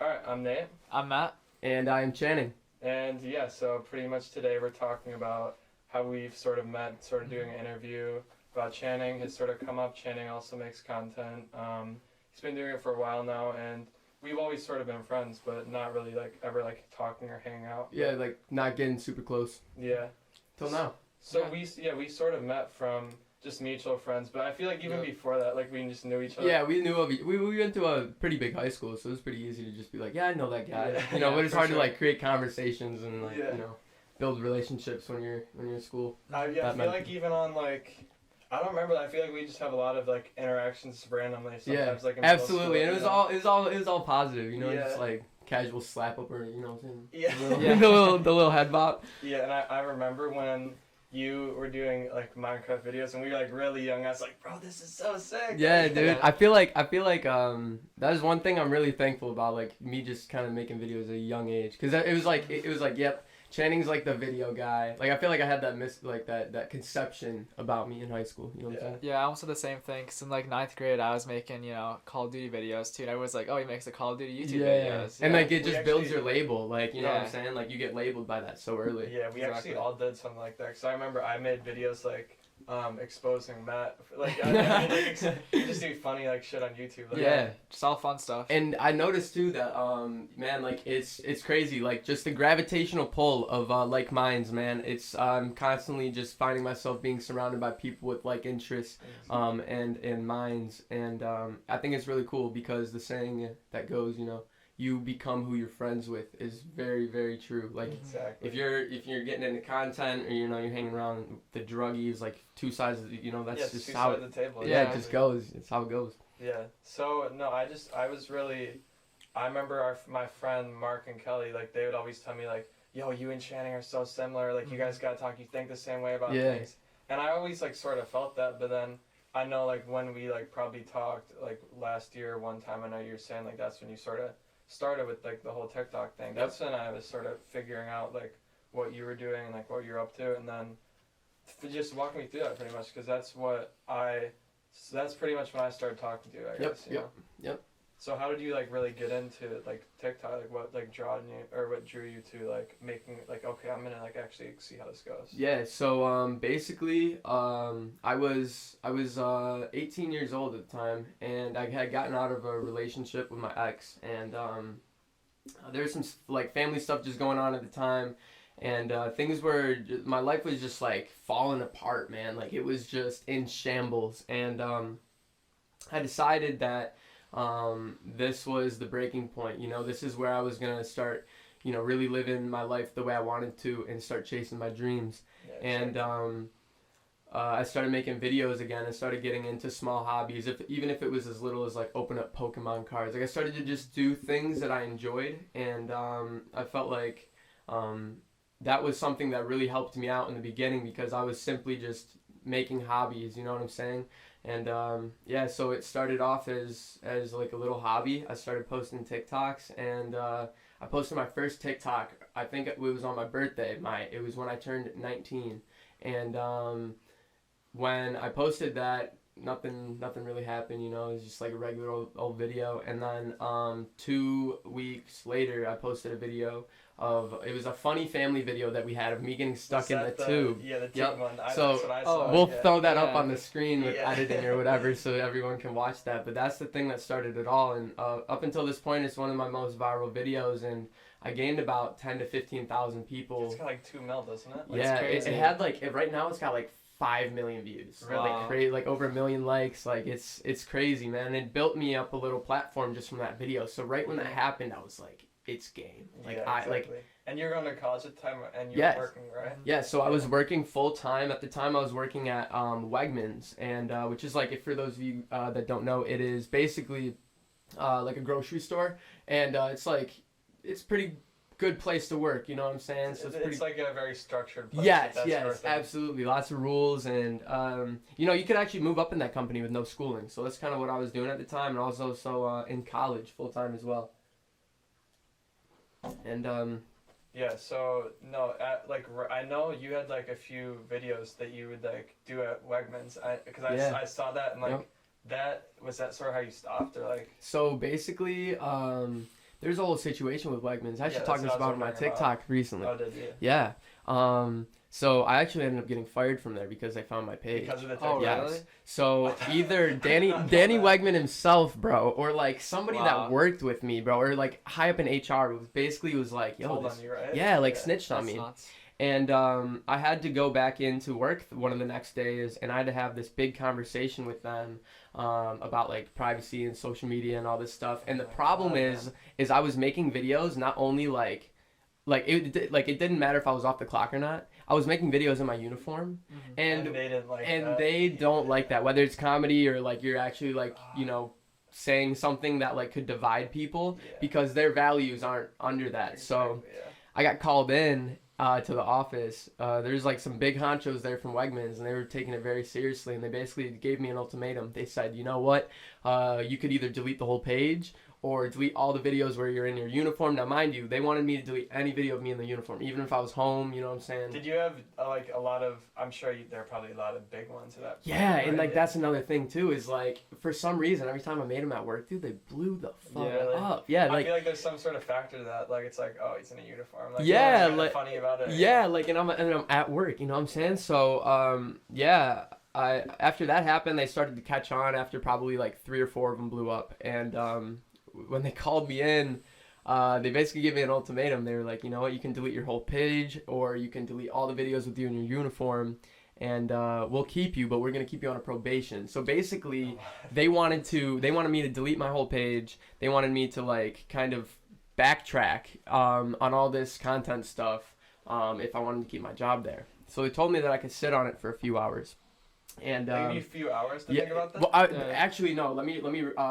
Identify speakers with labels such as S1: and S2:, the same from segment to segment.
S1: Alright, I'm Nate.
S2: I'm Matt.
S3: And I am Channing.
S1: And yeah, so pretty much today we're talking about how we've sort of met, sort of doing an interview about Channing. His sort of come up. Channing also makes content. He's been doing it for a while now, and we've always sort of been friends, but not really ever talking or hanging out.
S3: Yeah, like not getting super close.
S1: Yeah.
S3: Till now.
S1: So we sort of met from just mutual friends, but I feel like even before that, we just knew each other.
S3: Yeah, we knew we went to a pretty big high school, so it was pretty easy to just be like, yeah, I know that guy.
S1: Yeah.
S3: But it's hard
S1: sure.
S3: to create conversations and build relationships when you're in school.
S1: I feel like even on I don't remember. I feel like we just have a lot of interactions randomly. Sometimes, in middle
S3: absolutely,
S1: school,
S3: and it was all positive. Just casual slap up or what I'm saying.
S1: Yeah.
S3: the little head bop.
S1: Yeah, and I remember when you were doing Minecraft videos and we were really young. I was like, bro, this is so sick.
S3: Yeah, dude. I feel like that is one thing I'm really thankful about, me just kind of making videos at a young age, because it was like, yep, Channing's the video guy. I feel like I had that conception about me in high school. You know what I'm saying?
S2: Yeah, I almost said the same thing. Cause in ninth grade, I was making Call of Duty videos too. And everyone's like, oh, he makes the Call of Duty YouTube videos.
S3: And it just builds your label. You know what I'm saying? You get labeled by that so early.
S1: Yeah, we actually all did something like that. Cause I remember I made videos exposing Matt. Just do funny shit on YouTube.
S2: Just all fun stuff.
S3: And I noticed too that man, it's crazy. Just the gravitational pull of like minds, man. It's constantly just finding myself being surrounded by people with like interests and minds, and I think it's really cool, because the saying that goes, you become who you're friends with, is very, very true.
S1: Exactly.
S3: If you're getting into content, or you're hanging around the druggies, two sides of that's just how
S1: the table.
S3: it just goes. It's how it goes.
S1: Yeah. So no, I remember my friend Mark and Kelly, they would always tell me yo, you and Channing are so similar. You guys gotta talk. You think the same way about things. And I always sort of felt that, but then I know when we probably talked last year one time. I know you were saying that's when you sort of started with the whole TikTok thing. That's when I was sort of figuring out what you were doing and what you're up to, and then just walk me through that pretty much, because that's pretty much when I started talking to you, I guess.
S3: Yep.
S1: So how did you really get into TikTok? What what drew you to making okay, I'm gonna actually see how this goes?
S3: Yeah. So basically I was 18 years old at the time, and I had gotten out of a relationship with my ex, and there was some family stuff just going on at the time, and things were my life was just falling apart, man. It was just in shambles, and I decided that this was the breaking point. This is where I was gonna start, really living my life the way I wanted to, and start chasing my dreams. And I started making videos again. I started getting into small hobbies, even if it was as little as open up Pokemon cards. I started to just do things that I enjoyed, and I felt that was something that really helped me out in the beginning, because I was simply just making hobbies. You know what I'm saying? And so it started off as a little hobby. I started posting TikToks, and I posted my first TikTok. I think it was on my birthday. It was when I turned 19, and when I posted that, nothing really happened. It was just a regular old video. And then 2 weeks later, I posted a video it was a funny family video that we had of me getting stuck in the tube.
S1: Yeah, the tube one.
S3: So
S1: that's what I saw.
S3: we'll throw that up on the screen with editing or whatever, so everyone can watch that. But that's the thing that started it all, and up until this point, it's one of my most viral videos, and I gained about 10 to 15,000 people.
S1: It's got 2 mil, doesn't it?
S3: Yeah, it had right now it's got 5 million views.
S1: Really?
S3: Over 1 million likes. It's crazy, man. It built me up a little platform just from that video. So right when that happened, I was it's game.
S1: Exactly. And you're going to college at the time, and you're working, right?
S3: Yeah, so I was working full time. At the time, I was working at Wegmans, and which is for those of you that don't know, it is basically a grocery store, and it's pretty good place to work. You know what I'm saying? So
S1: it's a very structured place.
S3: Yes, absolutely. Lots of rules, and you could actually move up in that company with no schooling. So that's kind of what I was doing at the time, and I was also in college full time as well. And
S1: so no, I know you had a few videos that you would do at Wegmans. I saw that, and that sort of how you stopped, or
S3: So basically, there's a whole situation with Wegmans. I should
S1: Yeah,
S3: talk
S1: that's
S3: this
S1: what I
S3: about
S1: was
S3: on my
S1: wondering
S3: TikTok recently.
S1: Oh, did you?
S3: Yeah. So I actually ended up getting fired from there because they found my page.
S1: Because of the
S2: Oh,
S1: TikTok.
S2: really?
S3: So either Danny Wegman himself, bro, or like somebody that worked with me, bro, or like high up in HR was like, yo,
S1: Told on you, right?
S3: yeah, like snitched on
S2: That's
S3: me.
S2: nuts.
S3: And I had to go back into work one of the next days, and I had to have this big conversation with them about like privacy and social media and all this stuff. And the problem is I was making videos not only like it didn't matter if I was off the clock or not. I was making videos in my uniform, and
S1: they didn't like
S3: and
S1: that.
S3: they don't like that, whether it's comedy or like you're actually like saying something that like could divide people because their values aren't under that. So I got called in to the office. There's like some big honchos there from Wegmans, and they were taking it very seriously, and they basically gave me an ultimatum. They said, you know what, you could either delete the whole page or delete all the videos where you're in your uniform. Now, mind you, they wanted me to delete any video of me in the uniform, even if I was home, you know what I'm saying?
S1: Did you have like a lot of, I'm sure there are probably a lot of big ones of that.
S3: Yeah, and like that's another thing too, is like for some reason every time I made them at work, dude, they blew the fuck up. Yeah, like
S1: I feel like there's some sort of factor to that. Like it's like, oh, he's in a uniform. Like,
S3: yeah,
S1: like funny about it.
S3: Yeah, like and I'm at work, you know what I'm saying? So yeah, after that happened, they started to catch on after probably like 3 or 4 of them blew up, and when they called me in, they basically gave me an ultimatum. They were like, you know what, you can delete your whole page, or you can delete all the videos with you in your uniform, and we'll keep you, but we're gonna keep you on a probation. So basically, they wanted me to delete my whole page. They wanted me to like kind of backtrack on all this content stuff if I wanted to keep my job there. So they told me that I could sit on it for a few hours. And
S1: maybe a few hours to think about that.
S3: Well, actually no. Let me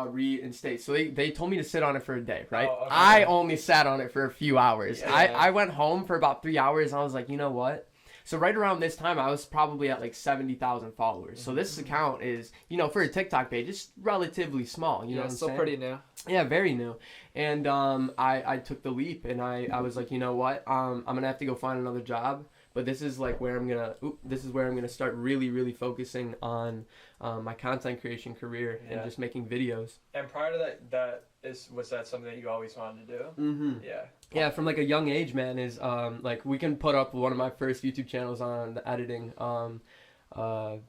S3: reinstate. So they told me to sit on it for a day, right?
S1: Oh, okay.
S3: I only sat on it for a few hours.
S1: Yeah.
S3: I went home for about 3 hours, and I was like, you know what? So right around this time, I was probably at like 70,000 followers. So this account is, for a TikTok page, it's relatively small. You know what I'm
S2: still
S3: saying?
S2: pretty new.
S3: Yeah, very new. And I took the leap, and I was like, you know what? I'm gonna have to go find another job. But this is like where I'm gonna start really focusing on my content creation career and just making videos.
S1: And prior to that, was that something that you always wanted to do?
S3: Mm-hmm.
S1: Yeah.
S3: Yeah, from like a young age, man. Is like we can put up one of my first YouTube channels on the editing.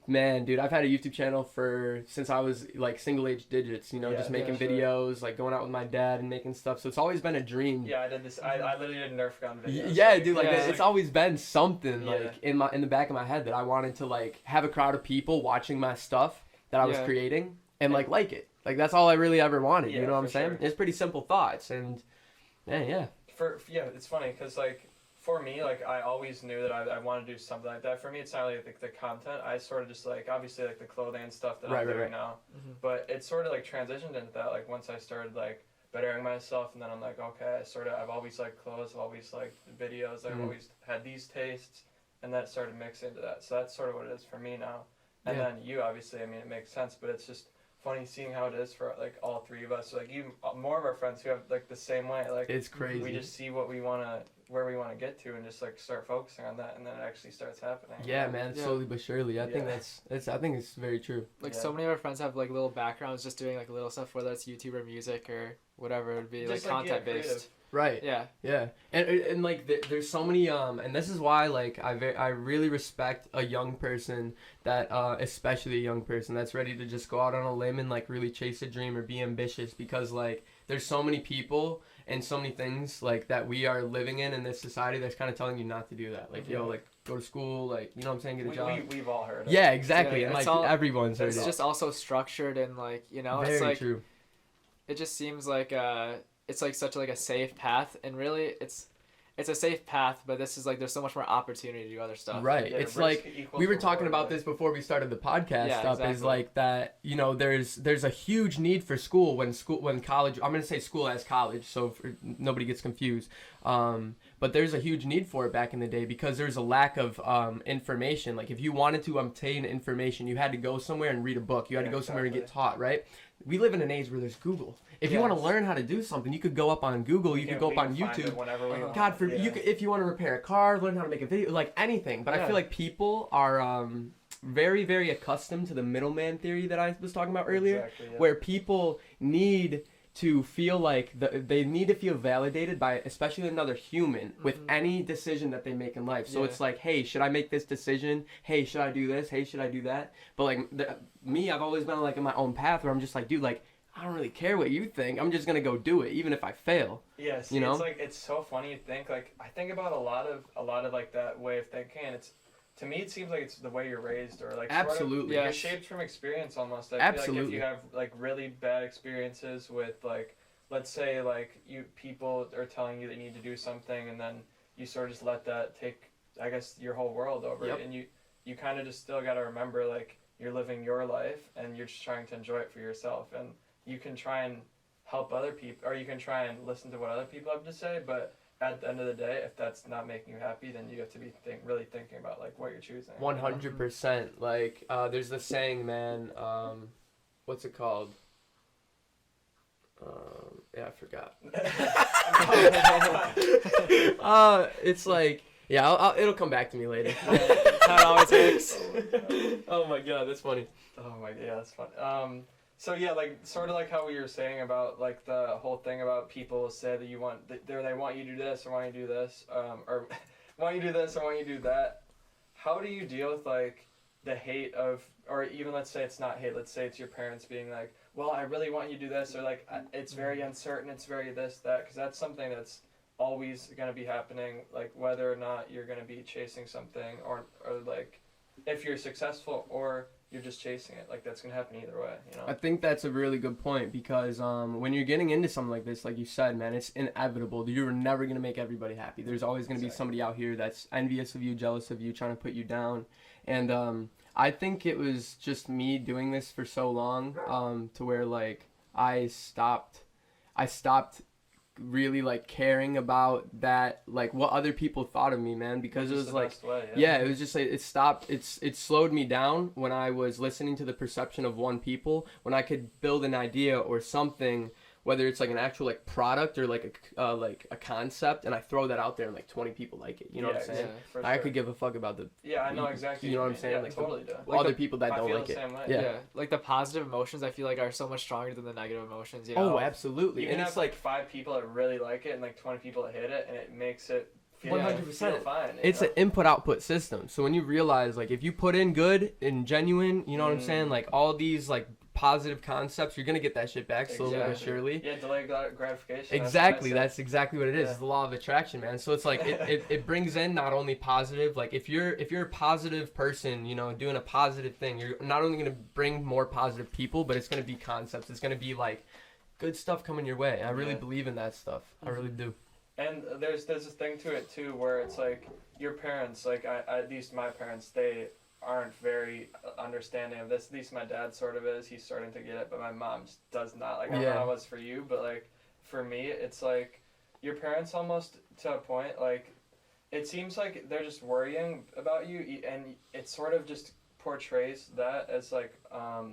S3: Man, dude, I've had a YouTube channel since I was like single age digits, just making videos, like going out with my dad and making stuff. So it's always been a dream.
S1: Yeah, I did this. I literally did Nerf gun videos.
S3: Yeah, dude, like it's always been something like in the back of my head that I wanted to like have a crowd of people watching my stuff that I was creating and like it. Like that's all I really ever wanted. You know what I'm saying?
S1: Sure.
S3: It's pretty simple thoughts, and yeah.
S1: It's funny because like. For me, like, I always knew that I wanted to do something like that. For me, it's not really like the content. I sort of just, like, obviously, like, the clothing and stuff that I'm doing now. Mm-hmm. But it sort of, like, transitioned into that, like, once I started, like, bettering myself. And then I'm like, okay, I've always liked clothes. I've always liked videos. I've always had these tastes. And that started mixing into that. So that's sort of what it is for me now. And then you, obviously, I mean, it makes sense. But it's just funny seeing how it is for, like, all three of us. Like, even more of our friends who have, like, the same way. Like,
S3: it's crazy.
S1: We just see where we want to get to and just like start focusing on that, and then it actually starts happening.
S3: Yeah, man, slowly but surely. I think I think it's very true.
S2: Like so many of our friends have like little backgrounds just doing like little stuff, whether it's YouTube or music or whatever it would be, just like content based.
S3: Right. Yeah. And like there's so many and this is why like I really respect a young person that especially a young person that's ready to just go out on a limb and like really chase a dream or be ambitious, because like there's so many people and so many things like that we are living in this society that's kind of telling you not to do that. Like, yo, like go to school, like, you know what I'm saying, get a job.
S1: We've all heard it.
S3: Yeah, exactly. And like everyone's heard it.
S2: It's just also structured and like,
S3: very
S2: it's like
S3: true.
S2: It just seems like it's like such like a safe path, and really it's a safe path, but this is like there's so much more opportunity to do other stuff.
S3: Right. Yeah, it's like we were talking about this before we started the podcast
S2: exactly.
S3: Is like that, there's a huge need for school when college, I'm going to say school as college so nobody gets confused. But there's a huge need for it back in the day because there's a lack of information. Like if you wanted to obtain information, you had to go somewhere and read a book. You had to go somewhere and get taught, right? We live in an age where there's Google. If you want to learn how to do something, you could go up on Google. You could go up on YouTube. God forbid, you could, if you want to repair a car, learn how to make a video, like anything. But I feel like people are very, very accustomed to the middleman theory that I was talking about earlier, where people need to feel like they need to feel validated by especially another human with any decision that they make in life. So it's like, hey, should I make this decision? Hey, should I do this? Hey, should I do that? But like me, I've always been like in my own path where I'm just like, dude, like I don't really care what you think. I'm just gonna go do it, even if I fail.
S1: Yes,
S3: you know.
S1: It's like it's so funny to think. Like I think about a lot of like that way of thinking, and it's. To me, it seems like it's the way you're raised, or like
S3: absolutely,
S1: sort of, you're shaped from experience almost. I feel like if you have like really bad experiences with like, let's say like people are telling you that you need to do something, and then you sort of just let that take, I guess, your whole world over it, and you kind of just still got to remember like you're living your life, and you're just trying to enjoy it for yourself, and you can try and help other people, or you can try and listen to what other people have to say, but at the end of the day, if that's not making you happy, then you have to be really thinking about like what you're choosing.
S3: 100%. Like there's this saying, man. What's it called? I forgot. It's like it'll come back to me later.
S2: That's how it always works.
S3: Oh my god, that's funny.
S1: Oh my god, that's fun. So yeah, like sort of like how we were saying about like the whole thing about people say that they want you to do this or want you to do this, or want you to do this or want you to do that. How do you deal with like the hate of, or even let's say it's not hate, let's say it's your parents being like, well, I really want you to do this, or like it's very uncertain, it's very this, that, because that's something that's always going to be happening, like whether or not you're going to be chasing something, or like if you're successful or you're just chasing it, like that's gonna happen either way, you know.
S3: I think that's a really good point, because when you're getting into something like this, like you said, man, it's inevitable. You're never gonna make everybody happy. There's always gonna be somebody out here that's envious of you, jealous of you, trying to put you down. And I think it was just me doing this for so long, to where like I stopped really like caring about that, like what other people thought of me, man, because it was like it was just like it slowed me down when I was listening to the perception of one people, when I could build an idea or something, whether it's like an actual like product or like a concept, and I throw that out there and like 20 people like it, you know what I'm saying?
S1: Yeah,
S3: I could give a fuck about the
S1: I know exactly,
S3: you know what I'm saying?
S1: Yeah,
S3: like
S1: totally do.
S3: Like other people that don't like it.
S2: Yeah, like the positive emotions I feel like are so much stronger than the negative emotions, you know?
S3: Oh, absolutely.
S1: You
S3: and
S1: can
S3: it's
S1: have like 5 people that really like it and like 20 people that hate it, and it makes it feel
S3: 100%
S1: fine.
S3: It's an input-output system. So when you realize, like, if you put in good and genuine, you know what I'm saying? Like, all these, like, positive concepts, you're gonna get that shit back slowly but surely.
S1: Yeah, delayed gratification.
S3: Exactly, that's exactly what it is. It's the law of attraction, man. So it's like it brings in not only positive, like if you're a positive person, you know, doing a positive thing, you're not only gonna bring more positive people, but it's gonna be concepts. It's gonna be like good stuff coming your way. I really believe in that stuff. I really do.
S1: And there's this thing to it too, where it's like your parents, like at least my parents, they aren't very understanding of this. At least my dad sort of is. He's starting to get it, but my mom just does not. Like, I don't know how it was for you, but like for me, it's like your parents almost to a point, like it seems like they're just worrying about you, and it sort of just portrays that as like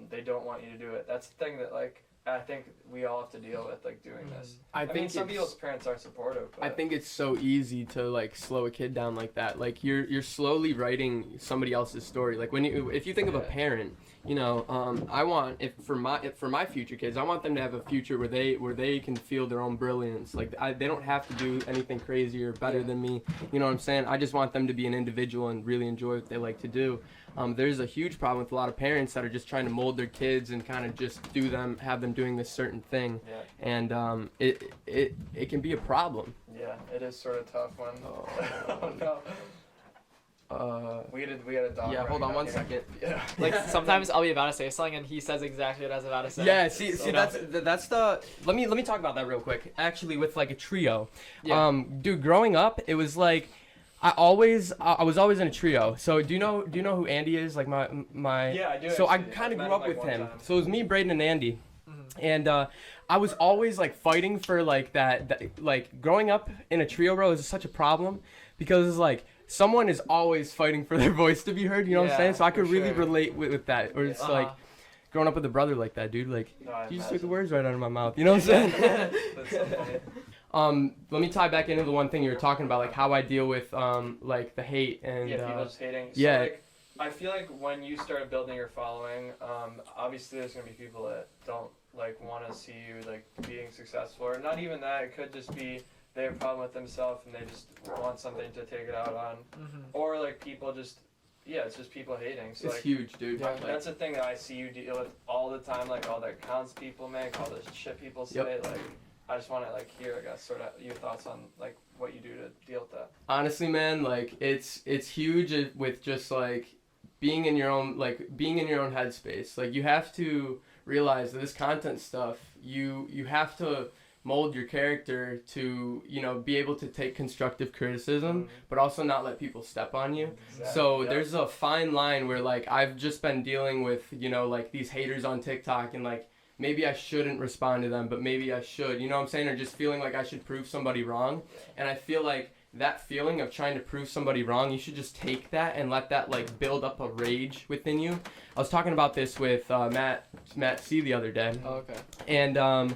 S1: they don't want you to do it. That's the thing that like I think we all have to deal with, like doing this. I mean, some people's parents are supportive. But I
S3: think it's so easy to like slow a kid down like that. Like you're slowly writing somebody else's story. Like if you think of a parent, you know, I want for my future kids, I want them to have a future where they can feel their own brilliance. Like they don't have to do anything crazy or better than me. You know what I'm saying? I just want them to be an individual and really enjoy what they like to do. There's a huge problem with a lot of parents that are just trying to mold their kids and kind of just have them doing this certain thing, and it can be a problem.
S1: Yeah, it is sort of tough one. Oh no. We had a dog.
S3: Yeah, hold on one second.
S1: Yeah.
S2: Like sometimes I'll be about to say something and he says exactly what I was about to say.
S3: Yeah, see that's the let me talk about that real quick. Actually, with like a trio. Yeah. Dude, growing up, it was like I was always in a trio. So do you know who Andy is? Like my
S1: Yeah, I do.
S3: So I kind of grew up with him. So it was me, Braden, and Andy. And I was always like fighting for like that like growing up in a trio bro is such a problem because it's like someone is always fighting for their voice to be heard, you know what I'm saying? So I could really relate with that. Or it's like growing up with a brother like that, dude, like you just took the words right out of my mouth, you know what I'm saying?
S1: That's so funny.
S3: Let me tie back into the one thing you were talking about, like how I deal with like the hate and
S1: people just hating. So, like, I feel like when you start building your following, obviously there's gonna be people that don't like want to see you like being successful, or not even that. It could just be they have a problem with themselves and they just want something to take it out on, or like people just. Yeah, it's just people hating. So,
S3: it's
S1: like,
S3: huge, dude.
S1: Yeah, that's the thing that I see you deal with all the time, like all the accounts people make, all the shit people say. Like, I just want to like hear, I guess, sort of your thoughts on like what you do to deal with that.
S3: Honestly, man, like it's huge with just like being in your own headspace. Like you have to realize that this content stuff, you have to mold your character to, you know, be able to take constructive criticism, but also not let people step on you. Exactly. So there's a fine line where like I've just been dealing with, you know, like these haters on TikTok, and like maybe I shouldn't respond to them, but maybe I should, you know what I'm saying? Or just feeling like I should prove somebody wrong. And I feel like that feeling of trying to prove somebody wrong, you should just take that and let that like build up a rage within you. I was talking about this with Matt C the other day.
S2: Oh, okay.
S3: And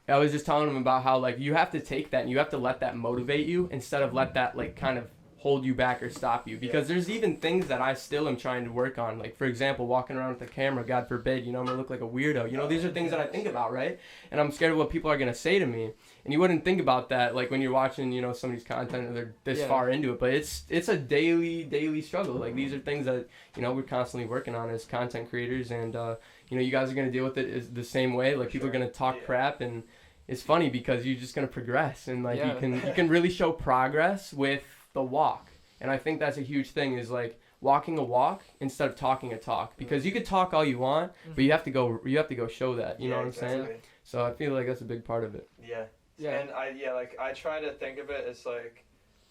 S3: I was just telling him about how like you have to take that and you have to let that motivate you instead of let that like kind of hold you back or stop you, because there's even things that I still am trying to work on, like for example walking around with a camera, God forbid, you know, I'm gonna look like a weirdo, you know, these are things that I think about, right? And I'm scared of what people are gonna say to me, and you wouldn't think about that like when you're watching, you know, somebody's content and they're this far into it, but it's a daily struggle. Like these are things that, you know, we're constantly working on as content creators, and you know, you guys are gonna deal with it is the same way. Like people are gonna talk crap, and it's funny because you're just gonna progress, and like you can really show progress with the walk. And I think that's a huge thing, is like walking a walk instead of talking a talk, because you could talk all you want, but you have to go show that, you know what I'm saying? So I feel like that's a big part of it.
S1: And I try to think of it as like,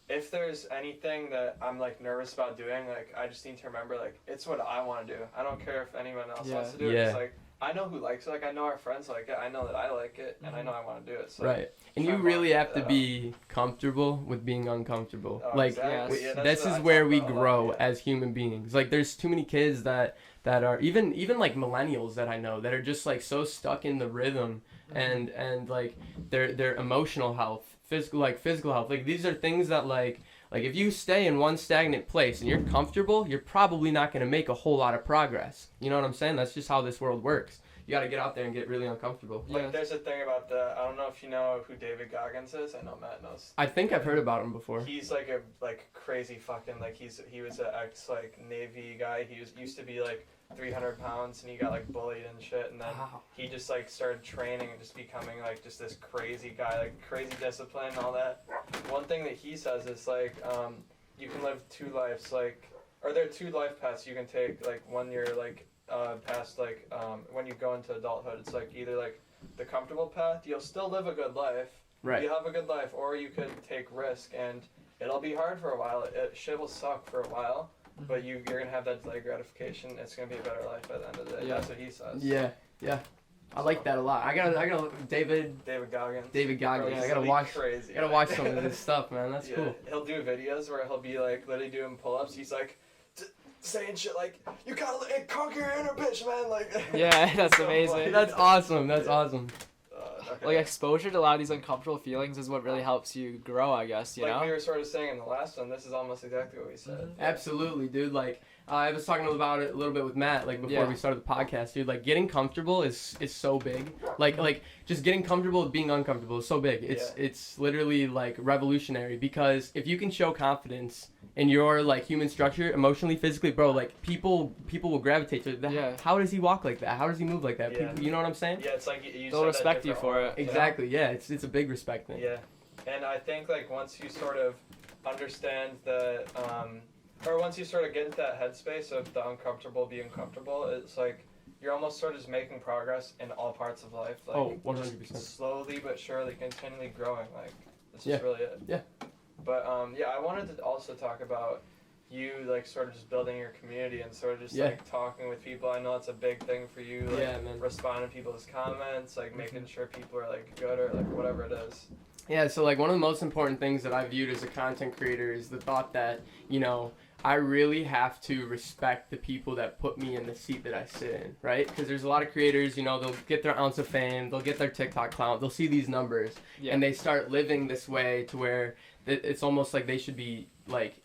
S1: if there's anything that I'm like nervous about doing, like I just need to remember like it's what I want to do. I don't care if anyone else wants to do it. It's like I know who likes it. Like I know our friends like it. I know that I like it, and I know I want to do it. So
S3: right. And you really have to be comfortable with being uncomfortable. Like this is where we grow as human beings. Like there's too many kids that are even like millennials that I know that are just like so stuck in the rhythm, and like their emotional health, physical health. Like these are things that like if you stay in one stagnant place and you're comfortable, you're probably not going to make a whole lot of progress. You know what I'm saying? That's just how this world works. You got to get out there and get really uncomfortable.
S1: Like there's a thing about I don't know if you know who David Goggins is. I know Matt knows.
S3: I think I've heard about him before.
S1: He's like a crazy fucking like he was an ex like Navy guy. He used to be like 300 pounds, and he got like bullied and shit, and then he just like started training and just becoming like just this crazy guy, like crazy discipline and all that. One thing that he says is like you can live two lives, like, or there are two life paths you can take, like when you're like past like when you go into adulthood. It's like either like the comfortable path, you'll still live a good life,
S3: right?
S1: You have a good life, or you could take risk, and it'll be hard for a while. Shit will suck for a while, but you're gonna have that delayed gratification. It's gonna be a better life at the end of the day. That's what he says.
S3: Yeah. I like that a lot. I gotta David Goggins.
S1: Bro,
S3: I gotta watch some of this stuff, man. That's cool.
S1: He'll do videos where he'll be like literally doing pull-ups. He's like saying shit like, "You gotta conquer your inner bitch, man." Like.
S2: Yeah, that's amazing.
S3: That's awesome. That's awesome.
S2: Okay. Like exposure to a lot of these uncomfortable feelings is what really helps you grow, I guess, you know?
S1: Like we were sort of saying in the last one, this is almost exactly what we said.
S3: Absolutely, dude. Like, I was talking about it a little bit with Matt, like, before we started the podcast, dude. Like, getting comfortable is so big. Like, just getting comfortable with being uncomfortable is so big. It's literally, like, revolutionary, because if you can show confidence in your, like, human structure, emotionally, physically, bro, like, people will gravitate to it. How does he walk like that? How does he move like that? People, you know what I'm saying?
S1: Yeah, it's like
S2: they'll respect you for it.
S3: Exactly, it's a big respect thing.
S1: Yeah, and I think, like, once you sort of understand the, or once you sort of get into that headspace of the uncomfortable being comfortable, it's like you're almost sort of just making progress in all parts of life. Like,
S3: 100%.
S1: Slowly but surely, continually growing. Like, that's just really it.
S3: Yeah.
S1: But, I wanted to also talk about you, like, sort of just building your community and sort of just, like, talking with people. I know it's a big thing for you, like, responding to people's comments, like, making sure people are, like, good or, like, whatever it is.
S3: Yeah, so, like, one of the most important things that I viewed as a content creator is the thought that, you know, I really have to respect the people that put me in the seat that I sit in, right? Because there's a lot of creators, you know, they'll get their ounce of fame, they'll get their TikTok clout, they'll see these numbers, and they start living this way to where it's almost like they should be like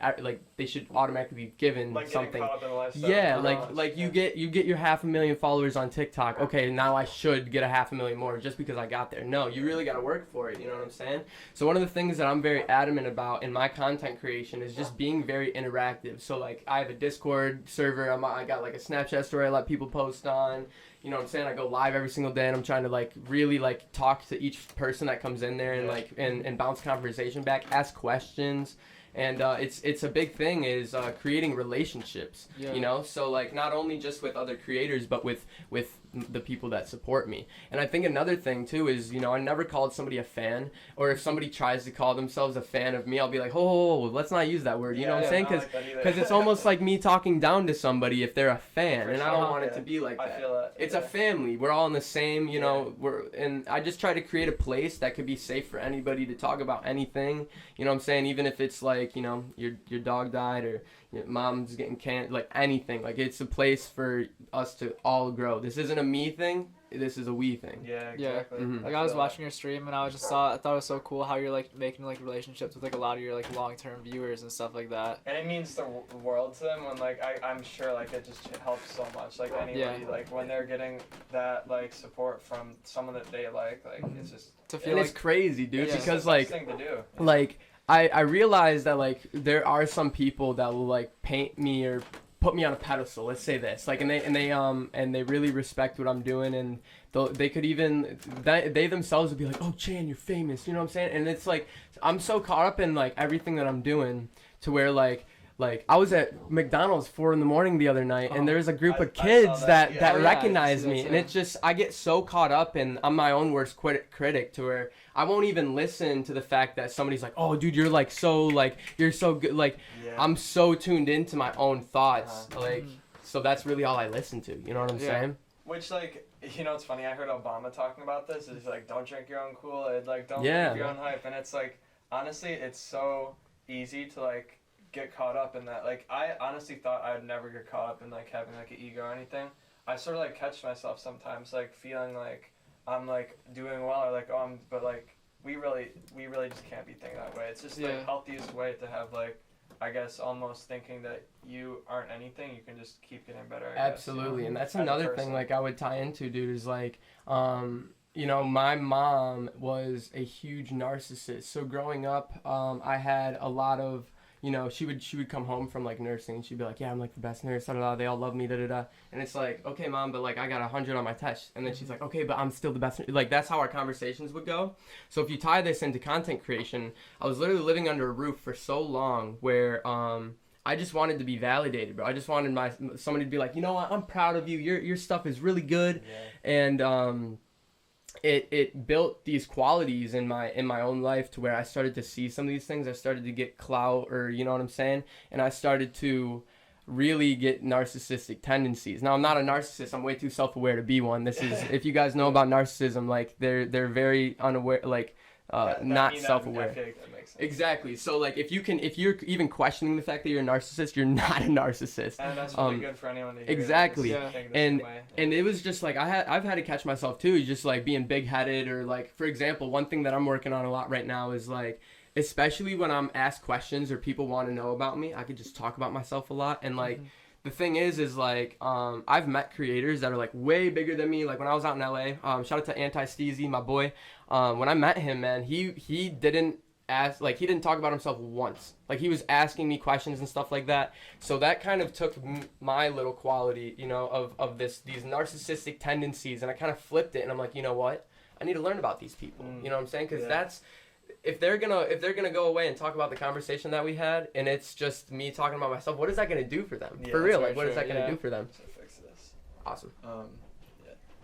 S3: they should automatically be given
S1: like
S3: something.
S1: Caught up in the lifestyle.
S3: Yeah, like you get your 500,000 followers on TikTok. Okay, now I should get a 500,000 more just because I got there. No, you really got to work for it. You know what I'm saying? So one of the things that I'm very adamant about in my content creation is just being very interactive. So like I have a Discord server. I got like a Snapchat story I let people post on. You know what I'm saying? I go live every single day, and I'm trying to like really like talk to each person that comes in there and like and bounce conversation back, ask questions. And it's a big thing is creating relationships, you know? So like not only just with other creators, but with the people that support me. And I think another thing too is, you know, I never called somebody a fan, or if somebody tries to call themselves a fan of me, I'll be like, oh, let's not use that word. You know what I'm saying? Because it's almost like me talking down to somebody if they're a fan, and I don't want it to be like that.
S1: I feel that.
S3: It's a family. We're all in the same, you know, and I just try to create a place that could be safe for anybody to talk about anything. You know what I'm saying? Even if it's like, you know, your dog died or your mom's getting cancer, like anything. Like it's a place for us to all grow. This isn't a me thing. This is a we thing.
S1: Yeah, exactly.
S2: Mm-hmm. Like I was watching your stream and I thought it was so cool how you're like making like relationships with like a lot of your like long-term viewers and stuff like that.
S1: And it means the world to them when like I'm sure like it just helps so much. Like anybody like when they're getting that like support from someone that they like it's just
S3: to feel it's crazy, dude.
S1: It's
S3: because
S1: the
S3: like
S1: best thing to do.
S3: Like I realize that like there are some people that will like paint me or put me on a pedestal. Let's say this, like, and they really respect what I'm doing, and they could even they themselves would be like, oh Chan, you're famous, you know what I'm saying? And it's like I'm so caught up in like everything that I'm doing to where like I was at McDonald's 4 a.m. the other night, and there was a group of kids that recognized me, and it's just I get so caught up, and I'm my own worst critic to where I won't even listen to the fact that somebody's like, oh dude, you're like so like you're so good, like I'm so tuned into my own thoughts, like so that's really all I listen to. You know what I'm saying?
S1: Which like you know it's funny. I heard Obama talking about this. It's like don't drink your own Kool-Aid, like don't drink your own hype, and it's like honestly it's so easy to like get caught up in that. Like I honestly thought I'd never get caught up in like having like an ego or anything. I sort of like catch myself sometimes like feeling like I'm like doing well or like but like we really just can't be thinking that way. It's just the healthiest way to have like I guess almost thinking that you aren't anything. You can just keep getting better.
S3: Absolutely, you know? And that's another thing like I would tie into, dude, is like you know, my mom was a huge narcissist. So growing up, I had a lot of, you know, she would come home from like nursing and she'd be like, yeah, I'm like the best nurse, da da da, they all love me, da da da. And it's like, okay mom, but like I got 100 on my test. And then she's like, okay, but I'm still the best. Like that's how our conversations would go. So if you tie this into content creation, I was literally living under a roof for so long where I just wanted to be validated, bro. I just wanted somebody to be like, you know what, I'm proud of you. Your stuff is really good. And it built these qualities in my own life to where I started to see some of these things. I started to get clout, or you know what I'm saying, and I started to really get narcissistic tendencies. Now I'm not a narcissist. I'm way too self-aware to be one. This is if you guys know about narcissism, like they're very unaware, like not self-aware.
S1: I feel like that makes sense.
S3: Exactly. So like if you're even questioning the fact that you're a narcissist, you're not a narcissist.
S1: And that's really good for anyone to hear.
S3: Exactly. And it was just like I've had to catch myself too, just like being big-headed, or like for example, one thing that I'm working on a lot right now is like, especially when I'm asked questions or people want to know about me, I could just talk about myself a lot. And like the thing is like I've met creators that are like way bigger than me. Like when I was out in LA, shout out to Anti-Steezy, my boy. When I met him, man, he didn't he didn't talk about himself once. Like he was asking me questions and stuff like that. So that kind of took my little quality, you know, of these narcissistic tendencies, and I kind of flipped it, and I'm like, you know what? I need to learn about these people. You know what I'm saying? Because that's if they're gonna go away and talk about the conversation that we had, and it's just me talking about myself, what is that gonna do for them? For real, like what is that gonna do for them?
S1: So fix this.
S3: Awesome.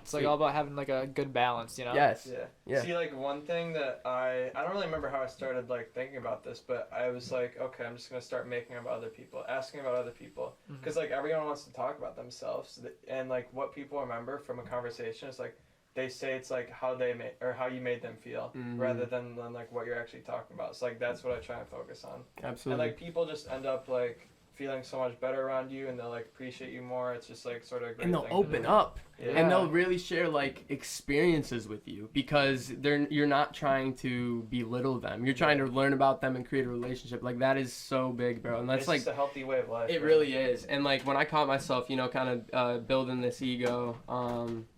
S2: It's like all about having like a good balance, you know?
S3: Yes.
S1: Yeah. See, like one thing that I don't really remember how I started like thinking about this, but I was like, okay, I'm just gonna start making about other people, asking about other people, because like everyone wants to talk about themselves, and like what people remember from a conversation is like they say it's like how you made them feel, rather than like what you're actually talking about. So like that's what I try and focus on.
S3: Absolutely.
S1: And like people just end up like feeling so much better around you, and they'll like appreciate you more. It's just like sort of a great
S3: And they'll
S1: thing
S3: open
S1: to do.
S3: up.
S1: Yeah.
S3: And they'll really share like experiences with you because you're not trying to belittle them. You're trying to learn about them and create a relationship. Like that is so big, bro. And that's
S1: It's
S3: like
S1: just a healthy way of life.
S3: it
S1: bro.
S3: really is. And like when I caught myself, you know, kind of building this ego,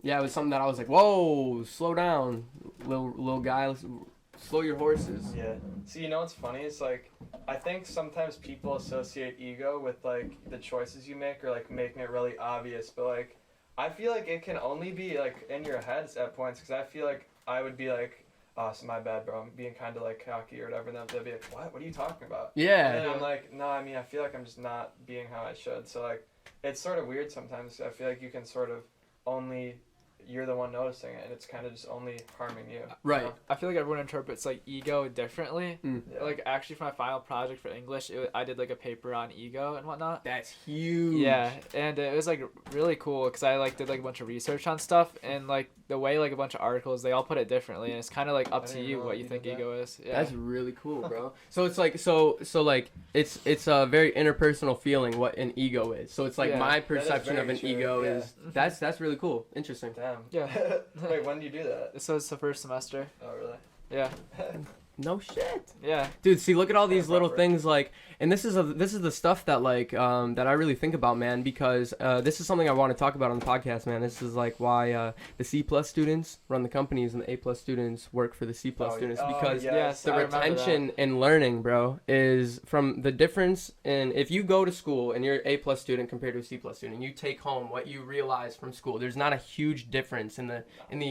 S3: it was something that I was like, whoa, slow down, little guy, slow your horses.
S1: Yeah. See, you know what's funny? It's like, I think sometimes people associate ego with like the choices you make or like making it really obvious, but like, I feel like it can only be like in your heads at points, because I feel like I would be like, oh, it's my bad, bro. I'm being kind of like cocky or whatever. And they'll be like, what? What are you talking about?
S3: Yeah.
S1: And I'm like, no, I mean, I feel like I'm just not being how I should. So like, it's sort of weird sometimes. I feel like you can sort of only, you're the one noticing it, and it's kind of just only harming you.
S3: Right.
S1: You know?
S2: I feel like everyone interprets like ego differently.
S1: Yeah.
S2: Like actually for my final project for English, I did like a paper on ego and whatnot.
S3: That's huge.
S2: Yeah, and it was like really cool because I like did like a bunch of research on stuff, and like the way like a bunch of articles, they all put it differently, and it's kind of like up
S1: I
S2: to
S1: didn't
S2: you
S1: know
S2: what
S1: you
S2: you think
S1: did that.
S2: ego is. Yeah.
S3: That's really cool, bro. So it's like so like it's a very interpersonal feeling what an ego is. So it's like
S2: Yeah.
S3: my
S1: That is
S3: perception of
S1: very
S3: an
S1: true,
S3: ego
S1: yeah.
S3: is that's really cool. Interesting.
S1: Damn.
S2: Yeah.
S1: Wait, when did you do that?
S2: So it's the first semester.
S1: Oh, really?
S2: Yeah.
S3: No shit.
S2: Yeah.
S3: Dude, see, look at all these
S1: Yeah,
S3: little
S1: proper.
S3: things like, and this is the stuff that like that I really think about, man, because this is something I want to talk about on the podcast, man. This is like why the C+ students run the companies and the A+ students work for the C+ students because
S2: yes,
S3: the
S2: I remember
S3: retention and learning, bro, is from the difference in if you go to school and you're an A+ student compared to a C+ student, you take home what you realize from school. There's not a huge difference in the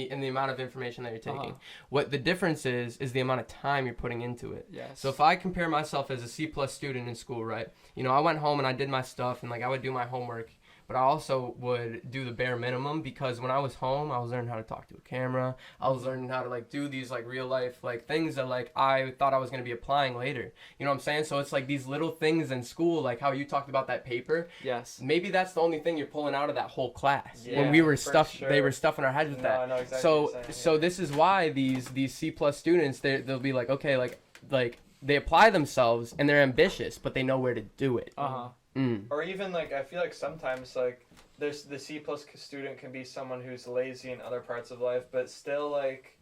S3: amount of information that you're taking.
S2: Uh-huh.
S3: What the difference is the amount of time you're putting into it.
S2: Yes.
S3: So if I compare myself as a C+ student in school, right? You know, I went home and I did my stuff and like I would do my homework, but I also would do the bare minimum because when I was home, I was learning how to talk to a camera. I was learning how to like do these like real life like things that like I thought I was going to be applying later. You know what I'm saying? So it's like these little things in school, like how you talked about that paper.
S2: Yes.
S3: Maybe that's the only thing you're pulling out of that whole class.
S1: Yeah,
S3: when we were
S1: for
S3: stuffed,
S1: sure.
S3: they were stuffing our heads with
S1: No,
S3: that.
S1: I know exactly
S3: So
S1: what you're saying,
S3: so
S1: yeah.
S3: this is why these C+ students they'll be like, okay, like they apply themselves and they're ambitious, but they know where to do it.
S2: Uh-huh.
S1: Or even like I feel like sometimes like there's the C+ student can be someone who's lazy in other parts of life, but still like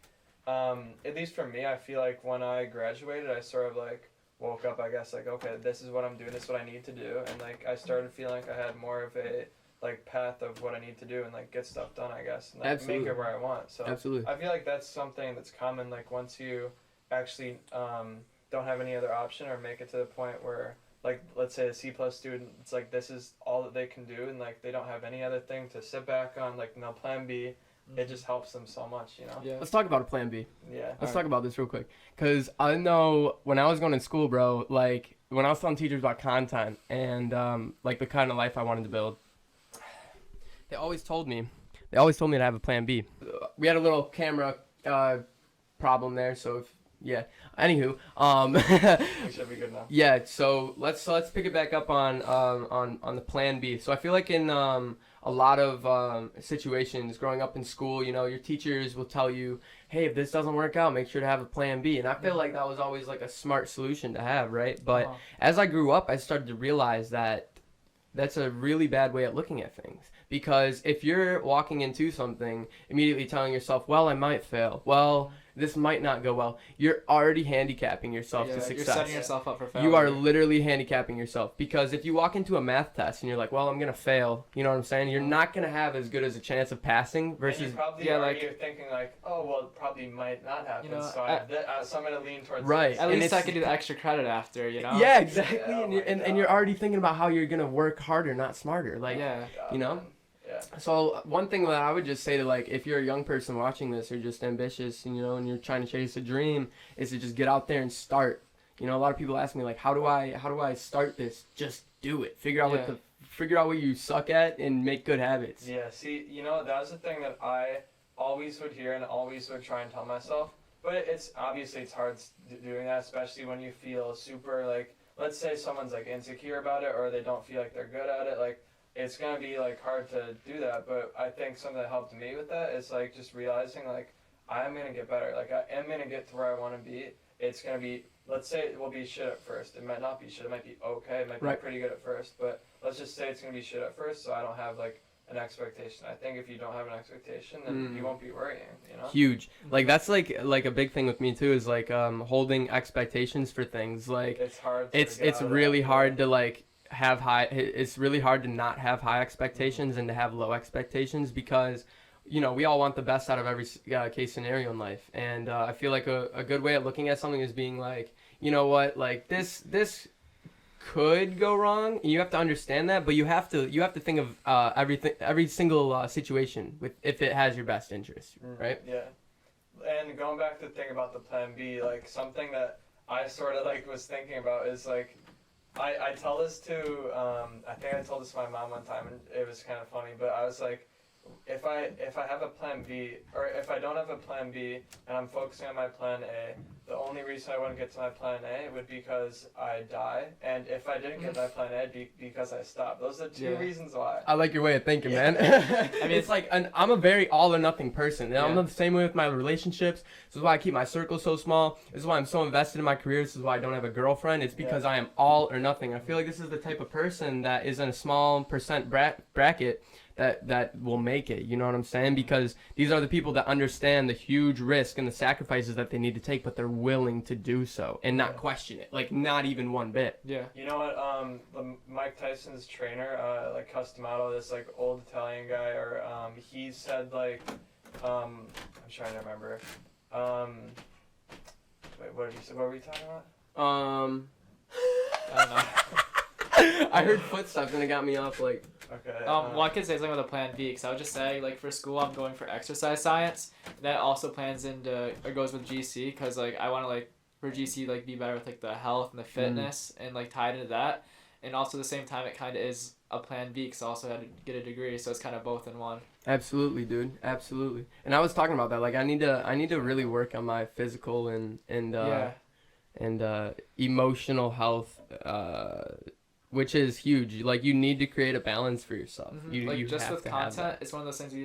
S1: at least for me, I feel like when I graduated, I sort of like woke up, I guess, like, okay, this is what I'm doing, this is what I need to do, and like I started feeling like I had more of a like path of what I need to do and like get stuff done, I guess, and like
S3: Absolutely.
S1: make it where I want. So
S3: Absolutely.
S1: I feel like that's something that's common, like once you actually don't have any other option or make it to the point where like let's say a C+ student, it's like this is all that they can do and like they don't have any other thing to sit back on, like no plan B. It just helps them so much, you know?
S2: Yeah.
S3: Let's talk about a plan B.
S1: Yeah.
S3: Let's talk about this real quick. Because I know when I was going to school, bro, like when I was telling teachers about content and like the kind of life I wanted to build, they always told me to have a plan B. We had a little camera problem there, so if, yeah. Anywho,
S1: We should be good now.
S3: yeah. So let's pick it back up on the plan B. So I feel like in a lot of situations growing up in school, you know, your teachers will tell you, hey, if this doesn't work out, make sure to have a plan B. And I feel like that was always like a smart solution to have, right? But
S2: Uh-huh.
S3: as I grew up, I started to realize that that's a really bad way of looking at things. Because if you're walking into something immediately telling yourself, well, I might fail, well, this might not go well, you're already handicapping yourself to
S2: You're
S3: success.
S2: setting yourself up for failure.
S3: You are literally handicapping yourself because if you walk into a math test and you're like, well, I'm going to fail, you know what I'm saying? You're not going to have as good as a chance of passing
S1: And
S3: versus...
S1: you probably
S2: yeah,
S1: already
S2: like-
S1: are thinking like, oh, well, it probably might not happen,
S2: You know,
S1: so, so I'm going to lean towards
S3: Right.
S1: this.
S2: At
S3: And
S2: least I
S3: it's-
S2: can do the extra credit after, you know?
S3: Yeah, exactly.
S1: Yeah, oh
S3: and, you're,
S1: my
S3: and you're
S1: God.
S3: already thinking about how you're going to work harder, not smarter. Like,
S2: Yeah.
S3: you know?
S1: Man. Yeah.
S3: So one thing that I would just say to like if you're a young person watching this or just ambitious, you know, and you're trying to chase a dream, is to just get out there and start. You know, a lot of people ask me like, how do I start this? Just do it. Figure out what you suck at and make good habits.
S1: Yeah, see, you know, that was the thing that I always would hear and always would try and tell myself. But it's hard doing that, especially when you feel super, like, let's say someone's, like, insecure about it or they don't feel like they're good at it. Like, it's going to be, like, hard to do that. But I think something that helped me with that is, like, just realizing, like, I'm going to get better. Like, I am going to get to where I want to be. It's going to be let's say it will be shit at first. It might not be shit. It might be okay. It might be pretty good at first. But let's just say it's going to be shit at first, so I don't have, like, an expectation. I think if you don't have an expectation, then you won't be worrying, you know?
S3: Huge. Like, that's, like a big thing with me, too, is, like, holding expectations for things. Like,
S1: it's hard
S3: it's really hard to, like, have high, it's really hard to not have high expectations and to have low expectations because, you know, we all want the best out of every case scenario in life. And I feel like a good way of looking at something is being like, you know what, like this could go wrong. You have to understand that, but you have to think of every single situation with if it has your best interest, right?
S1: Yeah. And going back to the thing about the plan B, like something that I sort of like was thinking about is like, I tell this to, I think I told this to my mom one time and it was kind of funny, but I was like, if I have a plan B, or if I don't have a plan B and I'm focusing on my plan A, the only reason I wouldn't get to my plan A would be because I die, and if I didn't get my plan A, it'd be because I stopped. Those are two reasons why.
S3: I like your way of thinking, man. I mean, it's like I'm a very all or nothing person. And I'm the same way with my relationships. This is why I keep my circle so small. This is why I'm so invested in my career. This is why I don't have a girlfriend. It's because I am all or nothing. I feel like this is the type of person that is in a small percent bracket that will make it, you know what I'm saying? Because these are the people that understand the huge risk and the sacrifices that they need to take, but they're willing to do so and not question it, like not even one bit.
S1: Yeah. You know what? Mike Tyson's trainer, like Customato, this like old Italian guy, or he said like, I'm trying to remember. Wait, what did you say? What were we talking about?
S2: I don't know.
S3: I heard footsteps and it got me off like.
S1: Okay.
S2: Well, I could say something with a plan B, because I would just say, like, for school, I'm going for exercise science. That also plans into, or goes with GC, because, like, I want to, like, for GC, like, be better with, like, the health and the fitness, and, like, tied into that. And also, at the same time, it kind of is a plan B, because I also had to get a degree, so it's kind of both in one.
S3: Absolutely, dude. Absolutely. And I was talking about that. Like, I need to really work on my physical and emotional health, which is huge. Like, you need to create a balance for yourself. You
S2: just
S3: have
S2: with
S3: to
S2: content, it's one of those things where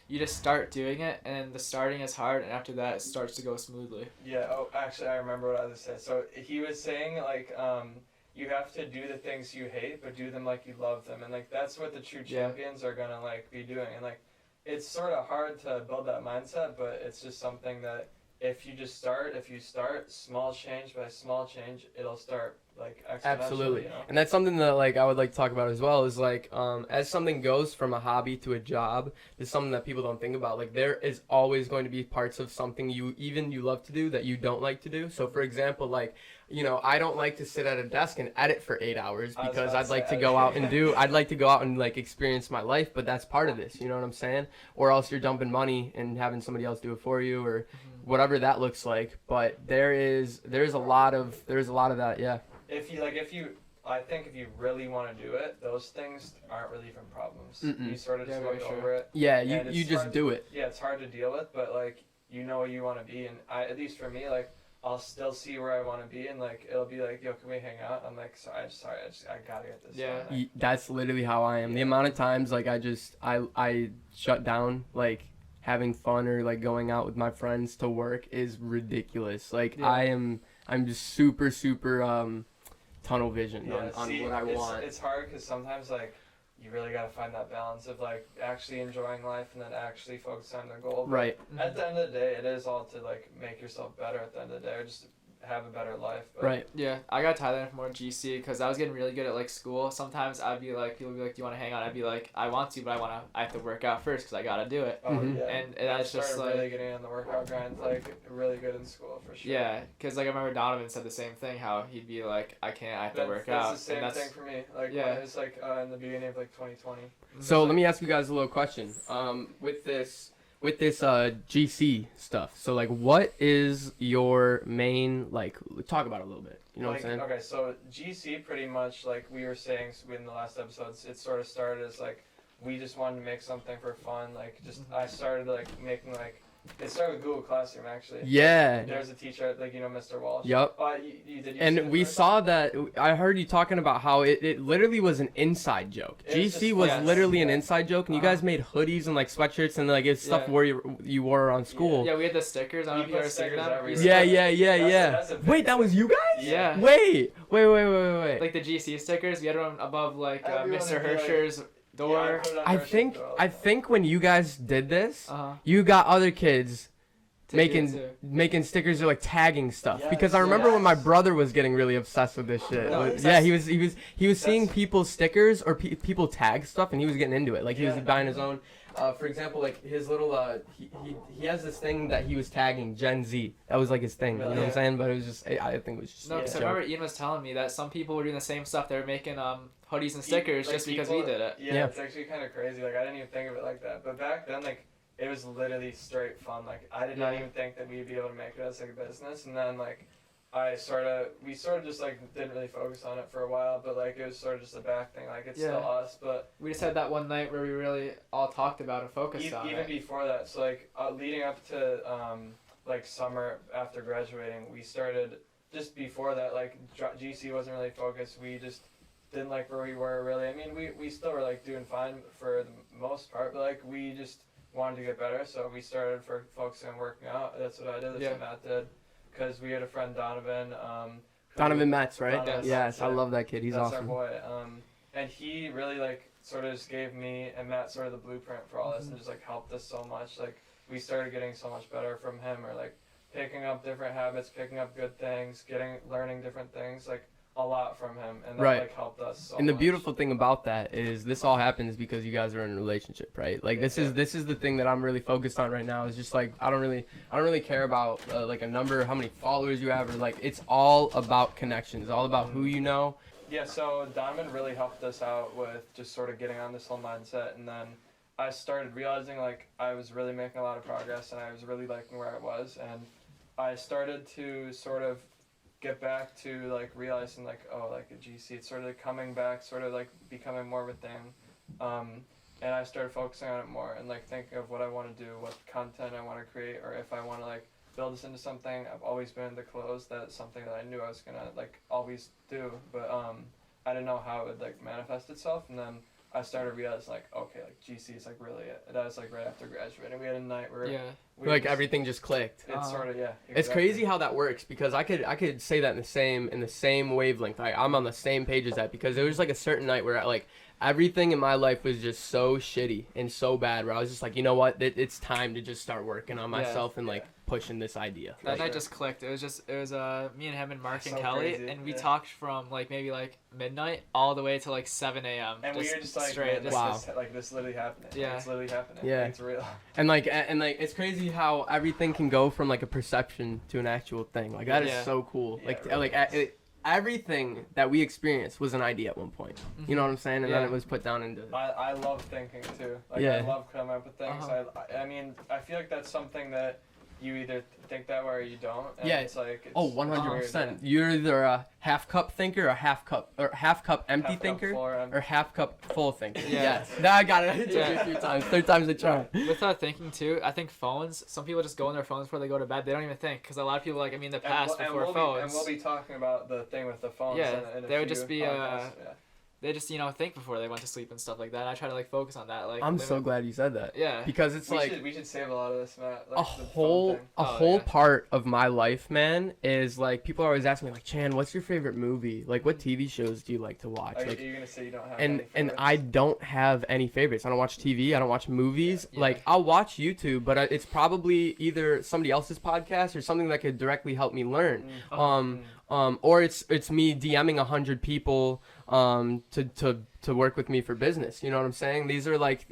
S2: you just start doing it, and the starting is hard, and after that, it starts to go smoothly.
S1: Yeah. Oh, actually, I remember what I was saying. So he was saying like, you have to do the things you hate, but do them like you love them, and like that's what the true champions are gonna like be doing. And like, it's sort of hard to build that mindset, but it's just something that if you start small change by small change, it'll start like exponentially.
S3: Absolutely.
S1: You know?
S3: And that's something that like I would like to talk about as well, is like as something goes from a hobby to a job, is something that people don't think about. Like, there is always going to be parts of something you love to do that you don't like to do. So for example, like, you know, I don't like to sit at a desk and edit for 8 hours because I'd like to go out and like experience my life, but that's part of this, you know what I'm saying? Or else you're dumping money and having somebody else do it for you, or whatever that looks like. But there's a lot of that, yeah.
S1: I think if you really want to do it, those things aren't really even problems. You sort of just look over it.
S3: Yeah, you just do it.
S1: Yeah, it's hard to deal with, but like, you know where you want to be, and at least for me, like, I'll still see where I want to be, and like, it'll be like, yo, can we hang out? I'm like, sorry, I gotta get this done. Like,
S3: that's literally how I am. The amount of times like I shut down, like, having fun or like going out with my friends to work is ridiculous. Like, I'm just super tunnel vision on what I want.
S1: It's hard because sometimes like you really gotta find that balance of like actually enjoying life and then actually focus on the goal. But
S3: right.
S1: At the end of the day, it is all to like make yourself better at the end of the day, or just have a better life. But
S3: right.
S2: Yeah, I got Thailand for more GC because I was getting really good at like school. Sometimes I'd be like, people would be like, do you want to hang out? I'd be like, I want to, but I have to work out first because I gotta do it.
S1: Oh, yeah.
S2: And that's just like
S1: really getting on the workout grind, like really good in school for sure.
S2: Yeah, because like I remember Donovan said the same thing, how he'd be like, I have to work out.
S1: That's the same thing for me. Like when it was like in the beginning of like 2020.
S3: So let me ask you guys a little question. With this GC stuff, so like, what is your main, like, talk about it a little bit, you know
S1: like,
S3: what I'm saying?
S1: Okay, so GC pretty much, like we were saying in the last episodes, it sort of started as like we just wanted to make something for fun, like just I started like making like It started with Google Classroom, actually.
S3: Yeah.
S1: There's a teacher, like, Mr. Walsh.
S3: Yep. And we saw that. I heard you talking about how it literally was an inside joke. GC was literally an inside joke, and you guys made hoodies and like sweatshirts and like it's stuff where you wore around school.
S2: Yeah, we had the stickers. I don't know if you ever seen them.
S3: Yeah. Wait, that was you guys?
S2: Yeah.
S3: Wait.
S2: Like the GC stickers, we had one above like Mr. Hersher's door.
S3: I think when you guys did this, you got other kids making stickers or like tagging stuff, because I remember when my brother was getting really obsessed with this shit. He was seeing people's stickers or people tag stuff, and he was getting into it. Like he was buying his own. For example, like his little he has this thing that he was tagging Gen Z. That was like his thing. You know what I'm saying? But it was just I think it was just
S2: no. Because I remember Ian was telling me that some people were doing the same stuff. They were making hoodies and stickers just because we did it.
S1: Yeah, it's actually kind of crazy. Like I didn't even think of it like that. But back then, like it was literally straight fun. Like I did not even think that we'd be able to make it as like a business. And then like we sort of just like didn't really focus on it for a while, but like it was sort of just a back thing. Like it's still us, but
S2: we just had that one night where we really all talked about and focused on it.
S1: Even before that, so like leading up to like summer after graduating, we started just before that. Like GC wasn't really focused. We just didn't like where we were really. I mean, we still were like doing fine for the most part, but like we just wanted to get better, so we started focusing on working out. That's what I did. That's what Matt did. Because we had a friend, Donovan.
S3: Donovan Metz, right?
S1: Donovan
S3: yes, I love that kid. He's awesome.
S1: That's our boy. And he really like sort of just gave me and Matt sort of the blueprint for all this, and just like helped us so much. Like we started getting so much better from him, or like picking up different habits, picking up good things, learning different things. Like a lot from him, and that like helped us so
S3: And the
S1: much.
S3: beautiful thing about that is this all happens because you guys are in a relationship, right? Like this is the thing that I'm really focused on right now. Is just like I don't really care about like a number, how many followers you have, or like it's all about connections. It's all about who you know.
S1: Yeah, so Donovan really helped us out with just sort of getting on this whole mindset, and then I started realizing like I was really making a lot of progress, and I was really liking where I was, and I started to sort of get back to like realizing like like a GC, it's sort of like coming back, sort of like becoming more of a thing, and I started focusing on it more and like thinking of what I want to do, what content I want to create, or if I want to like build this into something. I've always been into clothes. That's something that I knew I was gonna like always do, but I didn't know how it would like manifest itself. And then I started realizing like, okay, like GC is like really it. That was like right after graduating. We had a night where
S3: Everything just clicked.
S1: It's sort of exactly.
S3: It's crazy how that works, because I could say that in the same wavelength. I'm on the same page as that, because there was like a certain night where like everything in my life was just so shitty and so bad, where I was just like, you know what, it's time to just start working on myself and like pushing this idea.
S2: That night just clicked. It was me and him and Mark and Kelly, crazy. And we talked from like maybe like midnight all the way to like 7 a.m.
S1: And we were just like,
S2: straight.
S1: This literally happening. Yeah, it's literally happening.
S3: Yeah,
S1: it's real.
S3: And like it's crazy how everything can go from like a perception to an actual thing. Like that is so cool. Everything that we experienced was an idea at one point. You know what I'm saying? And then it was put down into...
S1: I love thinking too. I love coming up with things. I mean, I feel like that's something that you either think that way or you don't. And it's like...
S3: 100%. You're either a half cup thinker or half cup empty thinker or half cup full thinker. Yes. Now I got it. A few times. Third time's the charm.
S2: With thinking too, I think phones, some people just go on their phones before they go to bed. They don't even think, because a lot of people in the past before phones.
S1: And we'll be talking about the thing with the phones.
S2: Yeah, they would just be they just think before they went to sleep and stuff like that. And I try to focus on that.
S3: I'm so glad you said that.
S2: Yeah,
S3: because it's
S1: we should save a lot of this, Matt.
S3: Like, a whole part of my life, man, is like people are always asking me like, Chan, what's your favorite movie? Like, what TV shows do you like to watch?
S1: Like, you're gonna say you don't have any favorites?
S3: And I don't have any favorites. I don't watch TV. I don't watch movies. Yeah. Like, I'll watch YouTube, but it's probably either somebody else's podcast or something that could directly help me learn. Or it's me DMing 100 people to work with me for business. You know what I'm saying? These are like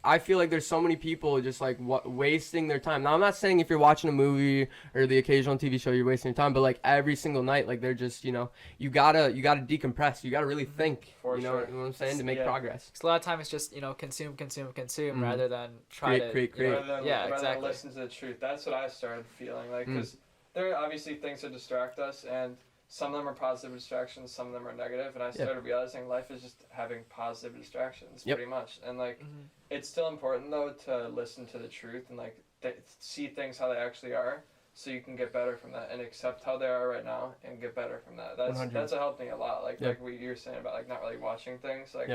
S3: I feel like there's so many people just like wasting their time. Now I'm not saying if you're watching a movie or the occasional TV show you're wasting your time, but like every single night, like they're just, you gotta decompress. You gotta really think. You know what I'm saying, to make progress.
S2: Because a lot of time it's just consume rather than try to
S3: create.
S1: Rather than listen to the truth. That's what I started feeling like, because there are obviously things that distract us, and some of them are positive distractions, some of them are negative, and I started realizing life is just having positive distractions pretty much. And like it's still important though to listen to the truth and like see things how they actually are, so you can get better from that and accept how they are right now and get better from that. That's helped me a lot. Like what you're saying about like not really watching things. Like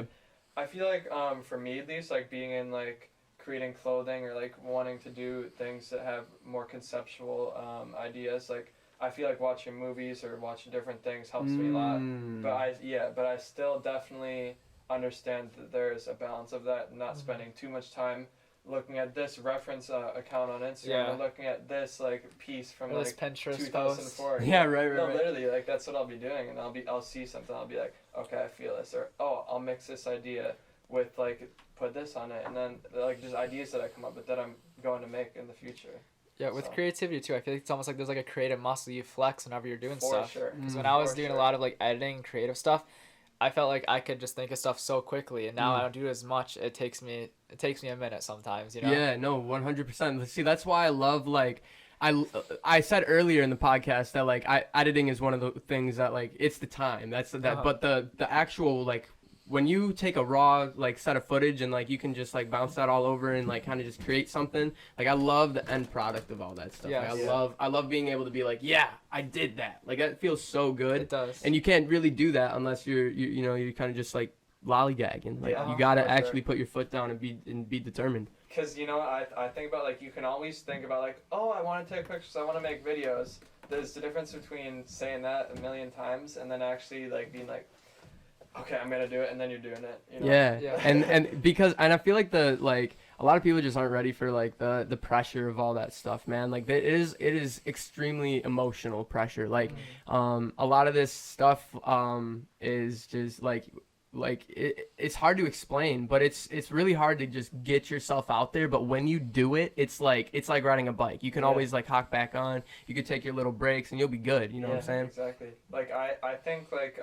S1: I feel like for me at least, like being in like creating clothing or like wanting to do things that have more conceptual ideas, like I feel like watching movies or watching different things helps me a lot. But I still definitely understand that there's a balance of that, not spending too much time looking at this reference account on Instagram and looking at this like piece from like
S2: Pinterest
S1: 2004.
S2: Post.
S3: Yeah, right.
S1: Literally, like that's what I'll be doing, and I'll see something, I'll be like, okay, I feel this, or I'll mix this idea with like put this on it, and then like just ideas that I come up with that I'm going to make in the future.
S2: Yeah, with creativity too, I feel like it's almost like there's like a creative muscle you flex whenever you're doing stuff.
S1: Sure.
S2: Because when I was doing a lot of like editing, creative stuff, I felt like I could just think of stuff so quickly, and now I don't do it as much. It takes me a minute sometimes, you know.
S3: Yeah, no, 100%. See, that's why I love like I said earlier in the podcast that like editing is one of the things that like it's the time. That's that, but the actual like when you take a raw like set of footage and like you can just like bounce that all over and like kind of just create something, like I love the end product of all that stuff.
S2: Yes.
S3: Like, I love being able to be like, yeah, I did that. Like that feels so good.
S2: It does.
S3: And you can't really do that unless you're kind of just like lollygagging. Like you gotta actually put your foot down and be determined.
S1: Because I think about like you can always think about like, oh, I want to take pictures, I want to make videos. There's the difference between saying that a million times and then actually like being like, okay, I'm gonna do it, and then you're doing it. You know?
S3: Yeah. And because I feel like a lot of people just aren't ready for like the pressure of all that stuff, man. Like it is extremely emotional pressure. Like a lot of this stuff is just like it's hard to explain, but it's really hard to just get yourself out there. But when you do it, it's like riding a bike. You can always like hop back on. You could take your little breaks, and you'll be good. You know what I'm saying?
S1: Exactly. Like I think like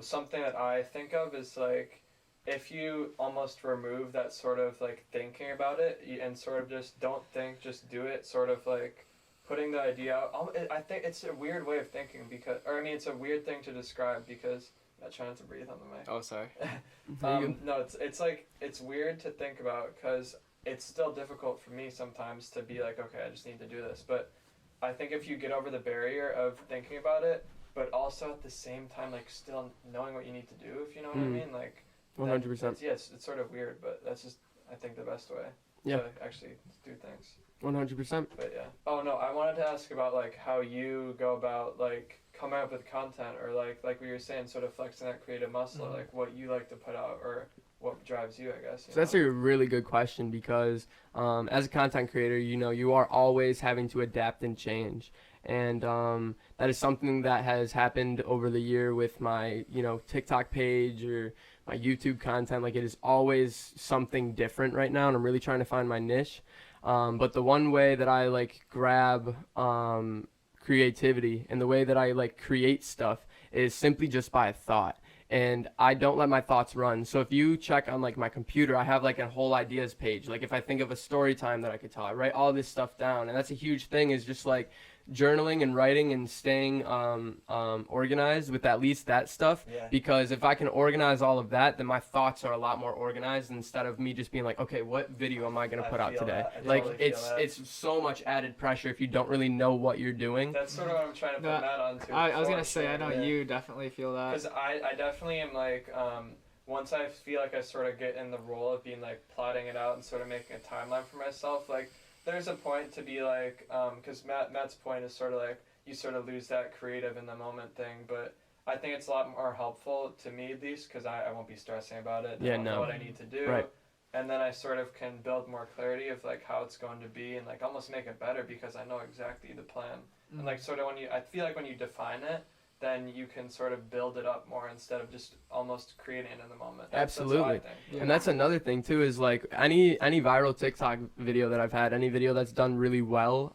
S1: something that I think of is like if you almost remove that sort of like thinking about it and sort of just don't think, just do it, sort of like putting the idea out. I think it's a weird way of thinking it's a weird thing to describe because I'm not trying to breathe on the mic.
S2: Oh, sorry.
S1: No, it's like it's weird to think about because it's still difficult for me sometimes to be like, okay, I just need to do this. But I think if you get over the barrier of thinking about it, but also at the same time, like still knowing what you need to do, if you know what I mean, like
S3: 100%.
S1: It's sort of weird, but that's just I think the best way to actually do things.
S3: 100%.
S1: But yeah. Oh no, I wanted to ask about like how you go about like coming up with content or like we were saying, sort of flexing that creative muscle, like what you like to put out or what drives you, I guess.
S3: So that's a really good question because as a content creator, you are always having to adapt and change. And that is something that has happened over the year with my, TikTok page or my YouTube content. Like it is always something different right now, and I'm really trying to find my niche. But the one way that I like grab creativity and the way that I like create stuff is simply just by a thought. And I don't let my thoughts run. So if you check on like my computer, I have like a whole ideas page. Like if I think of a story time that I could tell, I write all this stuff down. And that's a huge thing, is just like journaling and writing and staying organized with at least that stuff. Because if I can organize all of that, then my thoughts are a lot more organized instead of me just being like, okay, what video am I going to put out today? Like it's so much added pressure if you don't really know what you're doing.
S1: That's sort of what I'm trying to put Matt onto.
S2: I was going to say, I know you definitely feel that.
S1: Because I definitely am like, once I feel like I sort of get in the role of being like plotting it out and sort of making a timeline for myself, like there's a point to be like, because Matt's point is sort of like you sort of lose that creative in the moment thing, but I think it's a lot more helpful to me at least because I won't be stressing about it. I know what I need to do.
S3: Right.
S1: And then I sort of can build more clarity of like how it's going to be and like almost make it better because I know exactly the plan. And like sort of I feel like when you define it, then you can sort of build it up more instead of just almost creating it in the moment.
S3: Absolutely.
S1: That's what I think.
S3: And that's another thing too, is like any viral TikTok video that I've had, any video that's done really well,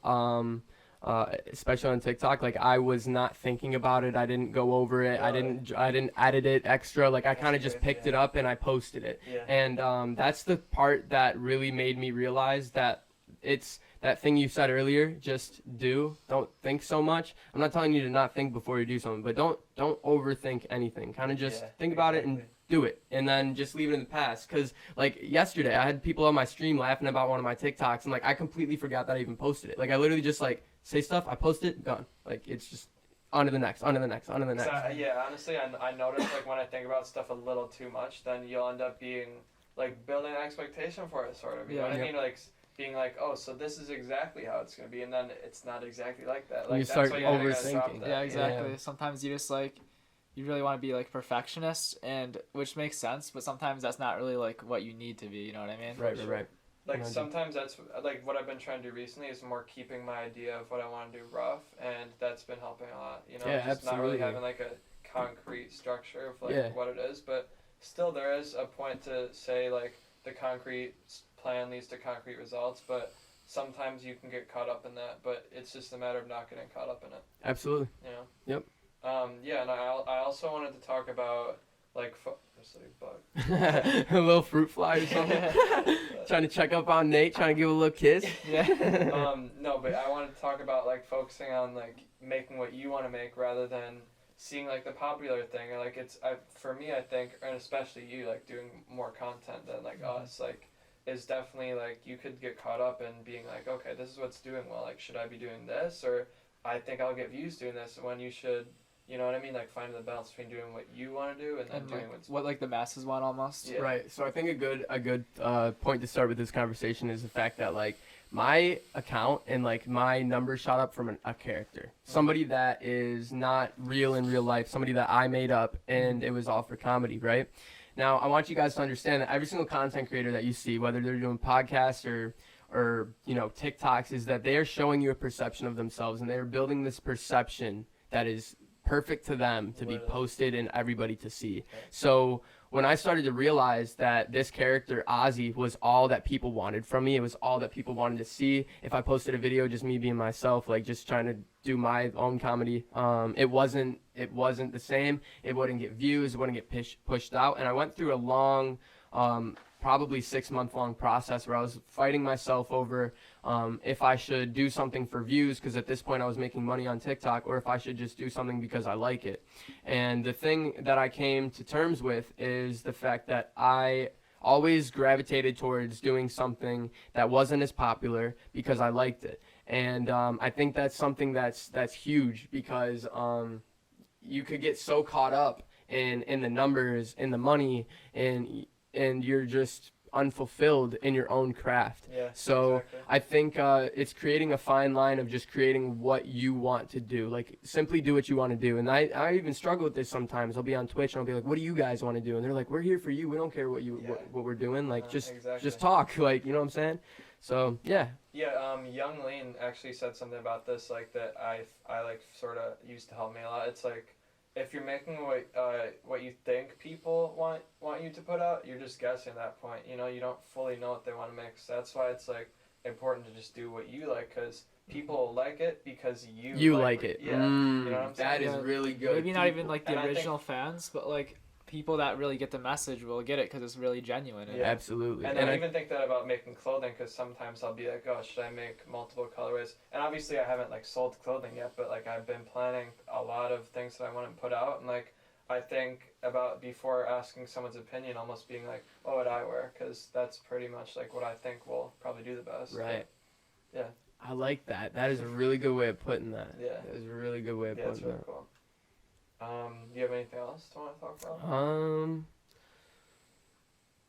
S3: especially on TikTok, like I was not thinking about it. I didn't go over it. I didn't edit it extra. Like I kind of just picked it up and I posted it. And that's the part that really made me realize that it's that thing you said earlier, just do. Don't think so much. I'm not telling you to not think before you do something, but don't overthink anything. Kind of just think about it and do it, and then just leave it in the past. Because like yesterday I had people on my stream laughing about one of my TikToks, and like I completely forgot that I even posted it. Like I literally just like say stuff, I post it, done. Like it's just on to the next, on to the next, on to the next.
S1: Yeah, honestly, I notice like when I think about stuff a little too much, then you'll end up being like building an expectation for it, sort of. You know what I mean? Like being like, oh, so this is exactly how it's gonna be, and then it's not exactly like that. Like
S3: you start overthinking.
S2: Yeah, exactly. Sometimes you just like. You really want to be like perfectionist, and which makes sense, but sometimes that's not really like what you need to be. You know what I mean?
S3: Right.
S1: Like sometimes that's like what I've been trying to do recently is more keeping my idea of what I want to do rough, and that's been helping a lot. You know,
S3: just
S1: absolutely. Not really having like a concrete structure of like what it is, but still there is a point to say like the concrete plan leads to concrete results, but sometimes you can get caught up in that, but it's just a matter of not getting caught up in it.
S3: Absolutely.
S1: You know.
S3: Yep.
S1: Yeah, and I also wanted to talk about like there's a bug.
S3: A little fruit fly or something. Trying to check up on Nate, trying to give a little kiss.
S2: Yeah.
S1: No, but I wanted to talk about like focusing on like making what you want to make rather than seeing like the popular thing. Or like for me, I think, and especially you, like doing more content than like us, like is definitely like you could get caught up in being like, okay, this is what's doing well. Like, should I be doing this, or I think I'll get views doing this when you should. You know what I mean? Like finding the balance between doing what you want to do and then doing
S2: what like the masses want almost.
S1: Yeah.
S3: Right. So I think a good point to start with this conversation is the fact that like my account and like my numbers shot up from a character, somebody that is not real in real life, somebody that I made up, and it was all for comedy, right? Now I want you guys to understand that every single content creator that you see, whether they're doing podcasts or you know TikToks, is that they are showing you a perception of themselves, and they are building this perception that is perfect to them to be posted and everybody to see. So when I started to realize that this character Ozzy was all that people wanted from me, it was all that people wanted to see. If I posted a video just me being myself, like just trying to do my own comedy, it wasn't the same. It wouldn't get views, it wouldn't get pushed out. And I went through a long probably 6-month long process where I was fighting myself over if I should do something for views, because at this point I was making money on TikTok, or if I should just do something because I like it. And the thing that I came to terms with is the fact that I always gravitated towards doing something that wasn't as popular because I liked it. And I think that's something that's huge, because you could get so caught up in the numbers, in the money, and you're just unfulfilled in your own craft.
S1: Yeah,
S3: so
S1: exactly.
S3: I think it's creating a fine line of just creating what you want to do. Like simply do what you want to do. And I even struggle with this sometimes. I'll be on Twitch and I'll be like, what do you guys want to do? And they're like, we're here for you. We don't care what we're doing. Like just talk. Like, you know what I'm saying? So yeah.
S1: Yeah, Young Lean actually said something about this, like that I like sort of used to help me a lot. It's like, if you're making what you think people want you to put out, you're just guessing at that point. You know, you don't fully know what they want to make. So that's why it's like important to just do what you like, because people like it because you like it. Yeah, you know what I'm saying?
S3: That is really good.
S2: Maybe not even like the original fans, but like people that really get the message will get it because it's really genuine.
S3: Yeah, absolutely.
S1: And I even think that about making clothing, because sometimes I'll be like, oh, should I make multiple colorways? And obviously I haven't like sold clothing yet, but like I've been planning a lot of things that I want to put out, and like I think about before asking someone's opinion, almost being like, what would I wear? Because that's pretty much like what I think will probably do the best.
S3: Right.
S1: Yeah.
S3: I like that. That is a really good way of putting that.
S1: Yeah.
S3: That is a really good way of putting
S1: that's really
S3: that.
S1: Cool. Do you have anything else to want to talk about?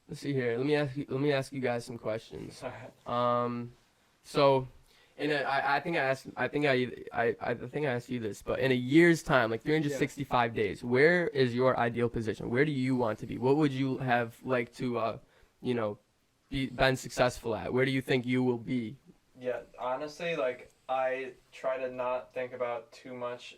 S3: Let's see here. Let me ask you guys some questions. So, I think I asked you this, but in a year's time, like 365 days, where is your ideal position? Where do you want to be? What would you have liked to, been successful at? Where do you think you will be?
S1: Yeah, honestly, like I try to not think about too much.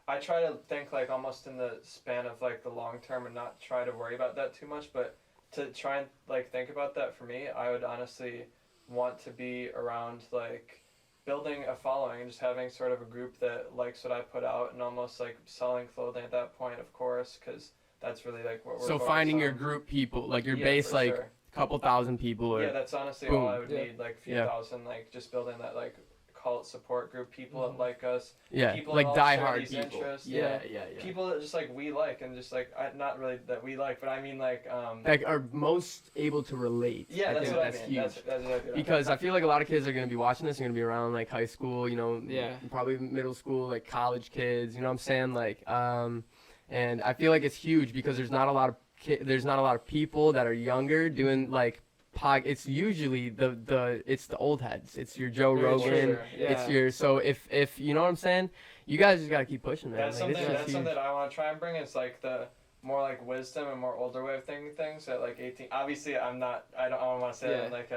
S1: I try to think like almost in the span of like the long term and not try to worry about that too much. But to try and like think about that for me, I would honestly want to be around like building a following and just having sort of a group that likes what I put out, and almost like selling clothing at that point, of course, because that's really like what we're
S3: So finding your group people, like your base, like a couple thousand people. Or
S1: that's honestly
S3: boom.
S1: all I would need, like a few thousand, like just building that like cult support group, people that like us.
S3: Yeah,
S1: people
S3: like
S1: that all share
S3: diehard
S1: these
S3: people.
S1: interests.
S3: Yeah.
S1: People that just like we like, and just like not really that we like, but I mean like
S3: are most able to relate.
S1: Yeah, that's what I mean.
S3: Huge.
S1: That's exactly
S3: because I feel like a lot of kids are gonna be watching this. Are gonna be around like high school, probably middle school, like college kids. You know what I'm saying? Like, and I feel like it's huge because there's not a lot of people that are younger doing like. It's usually it's the old heads. It's your Joe Rogan.
S1: Yeah.
S3: It's your if you know what I'm saying. You guys just gotta keep pushing, man.
S1: That's something that I want to try and bring. It's like the more like wisdom and more older way of thinking things at like 18. Obviously, I don't want to say that like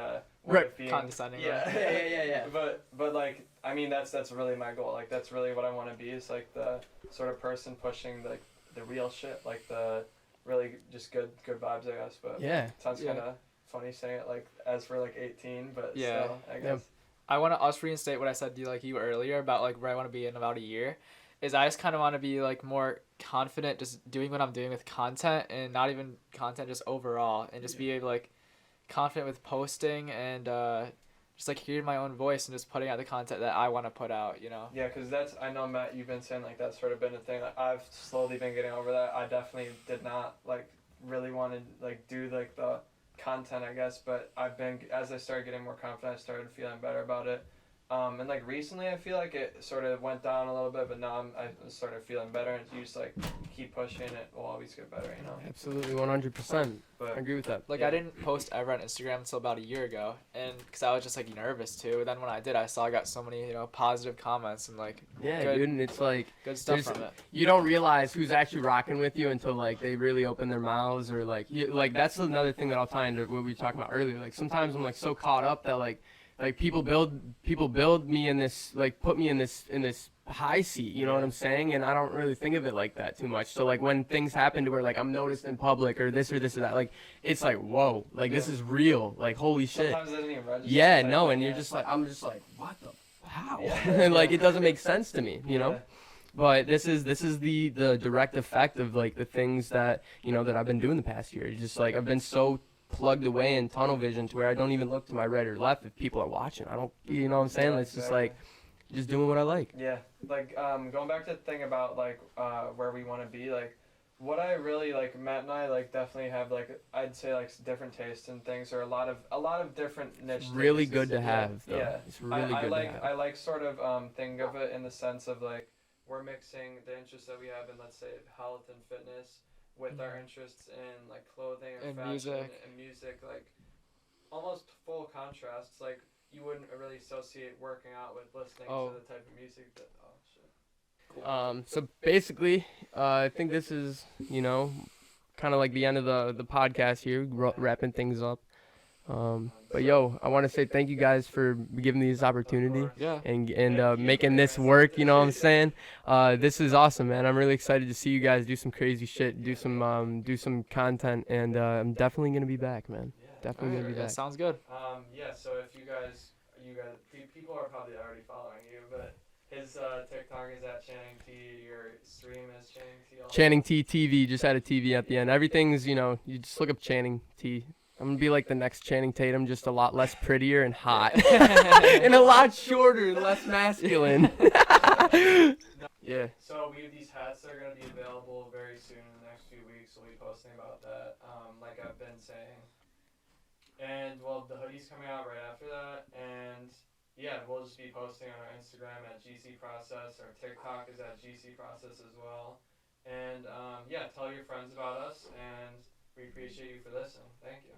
S2: condescending.
S3: Yeah.
S1: But like I mean that's really my goal. Like that's really what I want to be. Is like the sort of person pushing like the real shit, like the really just good vibes, I guess. But it sounds kind of funny saying it like as for like 18, but still, I guess.
S2: I want to also reinstate what I said to you earlier about like where I want to be in about a year. Is I just kind of want to be like more confident just doing what I'm doing with content, and not even content, just overall, and just be like confident with posting and just like hearing my own voice and just putting out the content that I want to put out,
S1: Yeah, because I know, Matt, you've been saying like that's sort of been a thing. Like, I've slowly been getting over that. I definitely did not like really want to like do like the content, I guess, but as I started getting more confident, I started feeling better about it. And like recently I feel like it sort of went down a little bit, but now I started feeling better, and you just like keep pushing, it will always get better,
S3: Absolutely, 100%.
S1: But
S3: I agree with that.
S2: Like I didn't post ever on Instagram until about a year ago, and because I was just like nervous too. And then when I did, I got so many positive comments and like
S3: dude, and it's like
S2: good stuff from it.
S3: You don't realize who's actually rocking with you until like they really open their mouths, or like that's another thing that I'll tie into what we were talking about earlier. Like sometimes I'm like so caught up that like people build me in this, like put me in this high seat, you know what I'm saying? And I don't really think of it like that too much. So like when things happen to where like I'm noticed in public or this or that, like it's like whoa, like this is real, like holy shit.
S1: Sometimes it doesn't even register.
S3: Yeah, no, and you're just like I'm just like what the how? And like it doesn't make sense to me, But this is the direct effect of like the things that that I've been doing the past year. Just like I've been so plugged away in tunnel vision to where I don't even look to my right or left if people are watching. I don't, you know what I'm saying? It's just like, just doing what I like.
S1: Yeah, like going back to the thing about like where we want to be, like what I really like, Matt and I like definitely have like I'd say like different tastes and things, or a lot of different niche.
S3: Really good to have. Though.
S1: Yeah,
S3: it's really good to have.
S1: I like sort of think of it in the sense of like we're mixing the interests that we have in, let's say, health and fitness with our interests in like clothing and fashion and music, like almost full contrasts. Like you wouldn't really associate working out with listening to the type of music that Cool.
S3: So basically, I think this is kind of like the end of the podcast here, wrapping things up. But I want to say thank you guys for giving me this opportunity and making this work. You know what I'm saying? This is awesome, man. I'm really excited to see you guys do some crazy shit, do some content, and I'm definitely gonna be back, man. Definitely gonna be back.
S2: Sounds good.
S1: So if you guys, people are probably already following you, but his TikTok is at Channing T. Your stream is Channing T.
S3: Channing T TV. Just had a TV at the end. Everything's you just look up Channing T. I'm going to be like the next Channing Tatum, just a lot less prettier and hot. And a lot shorter and less masculine. Yeah.
S1: So we have these hats that are going to be available very soon in the next few weeks. We'll be posting about that, like I've been saying. And, well, the hoodie's coming out right after that. And, we'll just be posting on our Instagram at GC Process. Our TikTok is at GC Process as well. And, tell your friends about us. And we appreciate you for listening. Thank you.